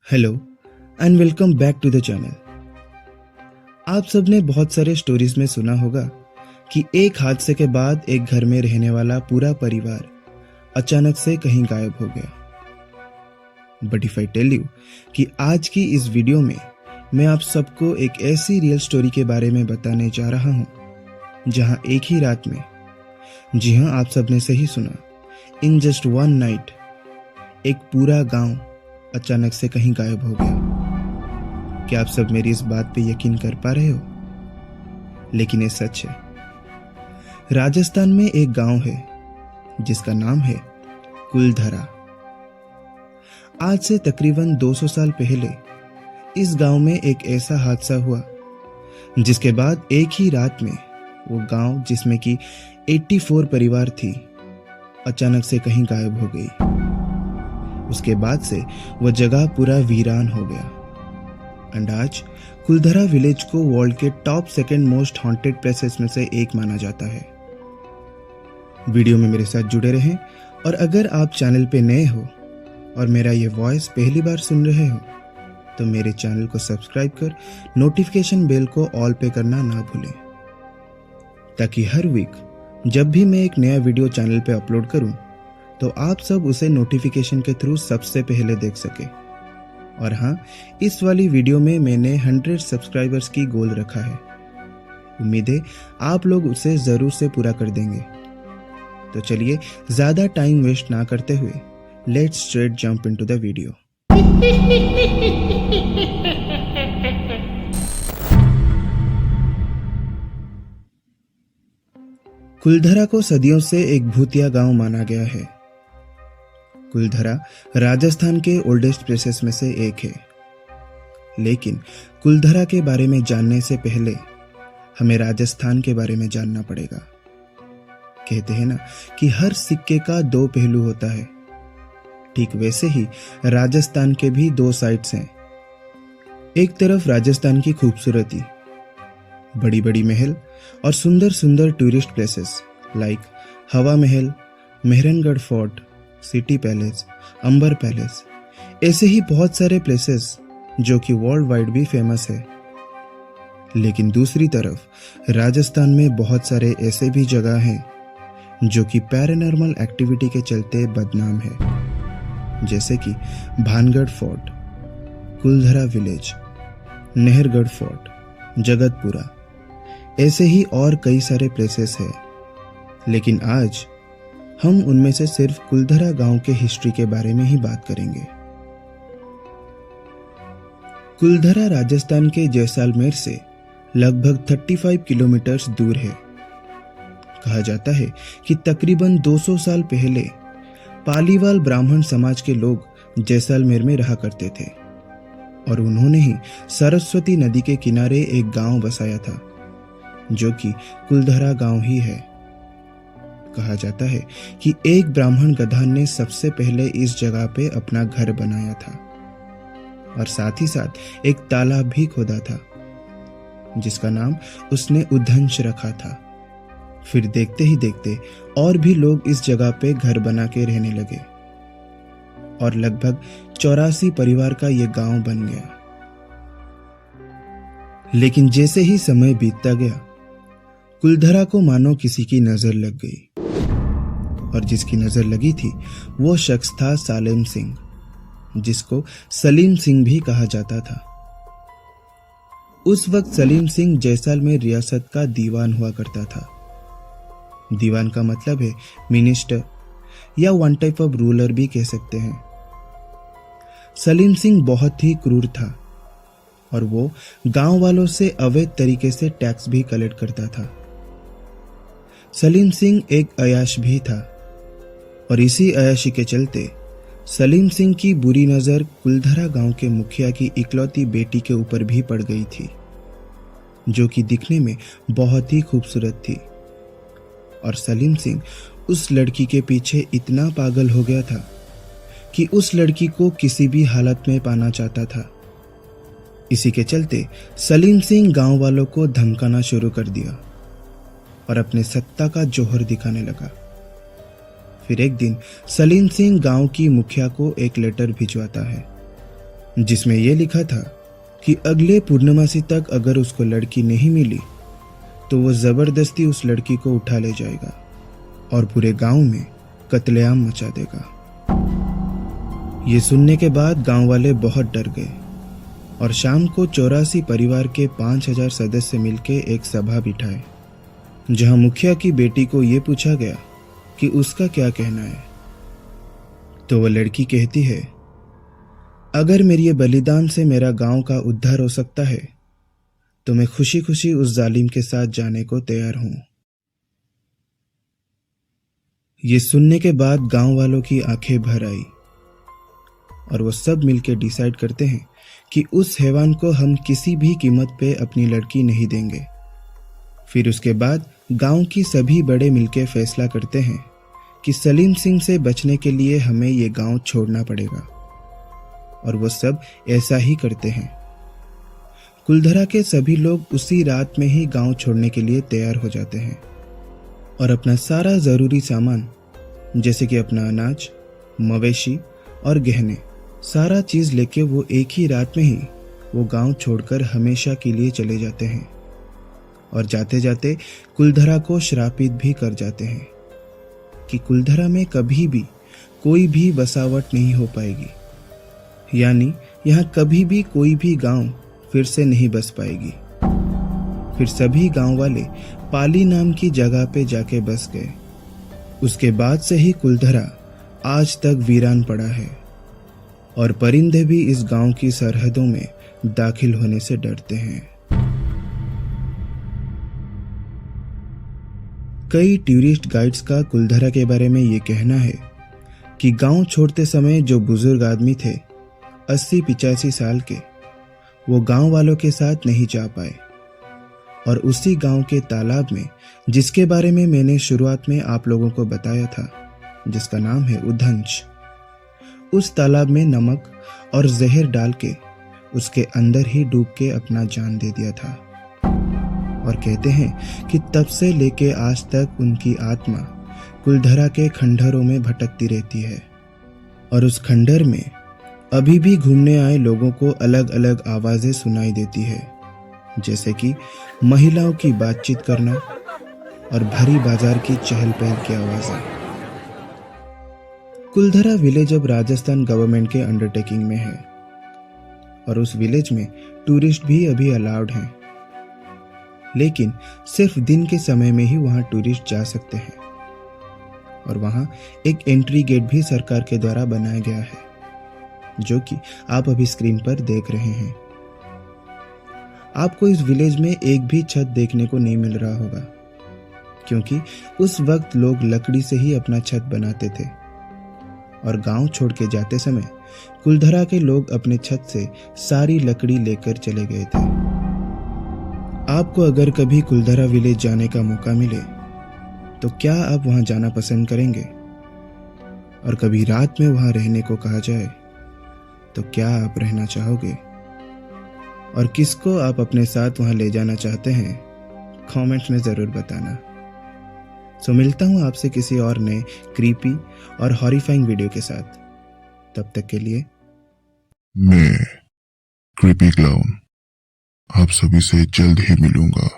Hello and welcome back to the channel. आप सबने बहुत सारे स्टोरीज में सुना होगा कि एक हादसे के बाद एक घर में रहने वाला पूरा परिवार अचानक से कहीं गायब हो गया। But if I tell you कि आज की इस वीडियो में मैं आप सबको एक ऐसी रियल स्टोरी के बारे में बताने जा रहा हूं जहां एक ही रात में, जी हां आप सबने सही सुना, इन जस्ट वन नाइट एक पूरा गांव अचानक से कहीं गायब हो गया। क्या आप सब मेरी इस बात पे यकीन कर पा रहे हो? लेकिन ये सच है। राजस्थान में एक गांव है जिसका नाम है कुलधरा। आज से तकरीबन 200 साल पहले इस गांव में एक ऐसा हादसा हुआ जिसके बाद एक ही रात में वो गांव, जिसमें कि 84 परिवार थी, अचानक से कहीं गायब हो गई। उसके बाद से वह जगह पूरा वीरान हो गया। एंड आज कुलधरा विलेज को वर्ल्ड के top second most haunted places में से एक माना जाता है। वीडियो में मेरे साथ जुड़े रहें, और अगर आप चैनल पे नए हो और मेरा ये वॉइस पहली बार सुन रहे हो तो मेरे चैनल को सब्सक्राइब कर नोटिफिकेशन बेल को ऑल पे करना ना भूलें, ताकि हर वीक जब भी मैं एक नया वीडियो चैनल पे अपलोड करूं तो आप सब उसे नोटिफिकेशन के थ्रू सबसे पहले देख सके। और हाँ, इस वाली वीडियो में मैंने 100 सब्सक्राइबर्स की गोल रखा है। उम्मीद है आप लोग उसे जरूर से पूरा कर देंगे। तो चलिए ज्यादा टाइम वेस्ट ना करते हुए let's straight jump into the video. Kuldhara को सदियों से एक भूतिया गांव माना गया है। कुलधरा राजस्थान के ओल्डेस्ट प्लेसेस में से एक है। लेकिन कुलधरा के बारे में जानने से पहले हमें राजस्थान के बारे में जानना पड़ेगा। कहते हैं ना कि हर सिक्के का दो पहलू होता है, ठीक वैसे ही राजस्थान के भी दो साइड्स हैं। एक तरफ राजस्थान की खूबसूरती, बड़ी बड़ी महल और सुंदर सुंदर टूरिस्ट प्लेसेस लाइक हवा महल, मेहरनगढ़ फोर्ट, सिटी पैलेस, अंबर पैलेस, ऐसे ही बहुत सारे प्लेसेस जो कि वर्ल्ड वाइड भी फेमस है। लेकिन दूसरी तरफ राजस्थान में बहुत सारे ऐसे भी जगह हैं जो कि पैरानॉर्मल एक्टिविटी के चलते बदनाम है, जैसे कि Bhangarh fort, Kuldhara village, Nahargarh fort, Jagatpura, ऐसे ही और कई सारे प्लेसेस हैं। लेकिन आज हम उनमें से सिर्फ कुलधरा गांव के हिस्ट्री के बारे में ही बात करेंगे। कुलधरा राजस्थान के जैसलमेर से लगभग 35 किलोमीटर दूर है। कहा जाता है कि तकरीबन 200 साल पहले पालीवाल ब्राह्मण समाज के लोग जैसलमेर में रहा करते थे और उन्होंने ही सरस्वती नदी के किनारे एक गांव बसाया था जो कि कुलधरा गांव ही है। कहा जाता है कि एक ब्राह्मण गधान ने सबसे पहले इस जगह पे अपना घर बनाया था और साथ ही साथ एक तालाब भी खोदा था जिसका नाम उसने उद्धंश रखा था। फिर देखते ही देखते और भी लोग इस जगह पे घर बना के रहने लगे और लगभग 84 परिवार का यह गांव बन गया। लेकिन जैसे ही समय बीतता गया, कुलधरा को मानो किसी की नजर लग गई, और जिसकी नजर लगी थी वो शख्स था सालेम सिंह, जिसको सलीम सिंह भी कहा जाता था। उस वक्त सलीम सिंह जैसलमेर रियासत का दीवान हुआ करता था। दीवान का मतलब है मिनिस्टर या वन टाइप ऑफ रूलर भी कह सकते हैं। सलीम सिंह बहुत ही क्रूर था और वो गांव वालों से अवैध तरीके से टैक्स भी कलेक्ट करता था। सलीम सिंह एक अयाश भी था और इसी अयाशी के चलते सलीम सिंह की बुरी नजर कुलधरा गांव के मुखिया की इकलौती बेटी के ऊपर भी पड़ गई थी, जो कि दिखने में बहुत ही खूबसूरत थी। और सलीम सिंह उस लड़की के पीछे इतना पागल हो गया था कि उस लड़की को किसी भी हालत में पाना चाहता था। इसी के चलते सलीम सिंह गांव वालों को धमकाना शुरू कर दिया और अपने सत्ता का जोहर दिखाने लगा। फिर एक दिन सलीम सिंह गांव की मुखिया को एक लेटर भिजवाता है जिसमें यह लिखा था कि अगले पूर्णमासी तक अगर उसको लड़की नहीं मिली तो वो जबरदस्ती उस लड़की को उठा ले जाएगा और पूरे गांव में कत्लेआम मचा देगा। ये सुनने के बाद गांव वाले बहुत डर गए और शाम को 84 परिवार के 5000 सदस्य मिलकर एक सभा बिठाए, जहां मुखिया की बेटी को यह पूछा गया कि उसका क्या कहना है। तो वह लड़की कहती है, अगर मेरे ये बलिदान से मेरा गांव का उद्धार हो सकता है तो मैं खुशी खुशी उस जालिम के साथ जाने को तैयार हूं। ये सुनने के बाद गांव वालों की आंखें भर आई और वो सब मिलकर डिसाइड करते हैं कि उस हैवान को हम किसी भी कीमत पे अपनी लड़की नहीं देंगे। फिर उसके बाद गांव की सभी बड़े मिलकर फैसला करते हैं कि सलीम सिंह से बचने के लिए हमें ये गांव छोड़ना पड़ेगा, और वो सब ऐसा ही करते हैं। कुलधरा के सभी लोग उसी रात में ही गांव छोड़ने के लिए तैयार हो जाते हैं और अपना सारा जरूरी सामान, जैसे कि अपना अनाज, मवेशी और गहने, सारा चीज लेके वो एक ही रात में ही वो गांव छोड़कर हमेशा के लिए चले जाते हैं और जाते जाते कुलधरा को श्रापित भी कर जाते हैं कि कुलधरा में कभी भी कोई भी बसावट नहीं हो पाएगी, यानी यहाँ कभी भी कोई भी गांव फिर से नहीं बस पाएगी। फिर सभी गांव वाले पाली नाम की जगह पे जाके बस गए। उसके बाद से ही कुलधरा आज तक वीरान पड़ा है और परिंदे भी इस गांव की सरहदों में दाखिल होने से डरते हैं। कई टूरिस्ट गाइड्स का कुलधरा के बारे में ये कहना है कि गांव छोड़ते समय जो बुजुर्ग आदमी थे 80-85 साल के, वो गांव वालों के साथ नहीं जा पाए और उसी गांव के तालाब में, जिसके बारे में मैंने शुरुआत में आप लोगों को बताया था, जिसका नाम है उधंश, उस तालाब में नमक और जहर डाल के उसके अंदर ही डूब के अपना जान दे दिया था। और कहते हैं कि तब से लेके आज तक उनकी आत्मा कुलधरा के खंडहरों में भटकती रहती है और उस खंडहर में अभी भी घूमने आए लोगों को अलग अलग आवाजें सुनाई देती है, जैसे कि महिलाओं की बातचीत करना और भरी बाजार की चहल पहल की आवाजें। कुलधरा विलेज अब राजस्थान गवर्नमेंट के अंडरटेकिंग में है और उस विलेज में टूरिस्ट भी अभी अलाउड हैं, लेकिन सिर्फ दिन के समय में ही वहां टूरिस्ट जा सकते हैं और वहां एक एंट्री गेट भी सरकार के द्वारा बनाया गया है, जो कि आप अभी स्क्रीन पर देख रहे हैं। आपको इस विलेज में एक भी छत देखने को नहीं मिल रहा होगा, क्योंकि उस वक्त लोग लकड़ी से ही अपना छत बनाते थे और गांव छोड़ के जाते समय कुलधरा के लोग अपने छत से सारी लकड़ी लेकर चले गए थे। आपको अगर कभी कुलधरा विलेज जाने का मौका मिले तो क्या आप वहां जाना पसंद करेंगे? और कभी रात में वहां रहने को कहा जाए तो क्या आप रहना चाहोगे? और किसको आप अपने साथ वहां ले जाना चाहते हैं, कमेंट में जरूर बताना। सो मिलता हूं आपसे किसी और नए क्रीपी और हॉरिफाइंग वीडियो के साथ। तब तक के लिए मैं क्रीपी क्लाउन आप सभी से जल्द ही मिलूंगा।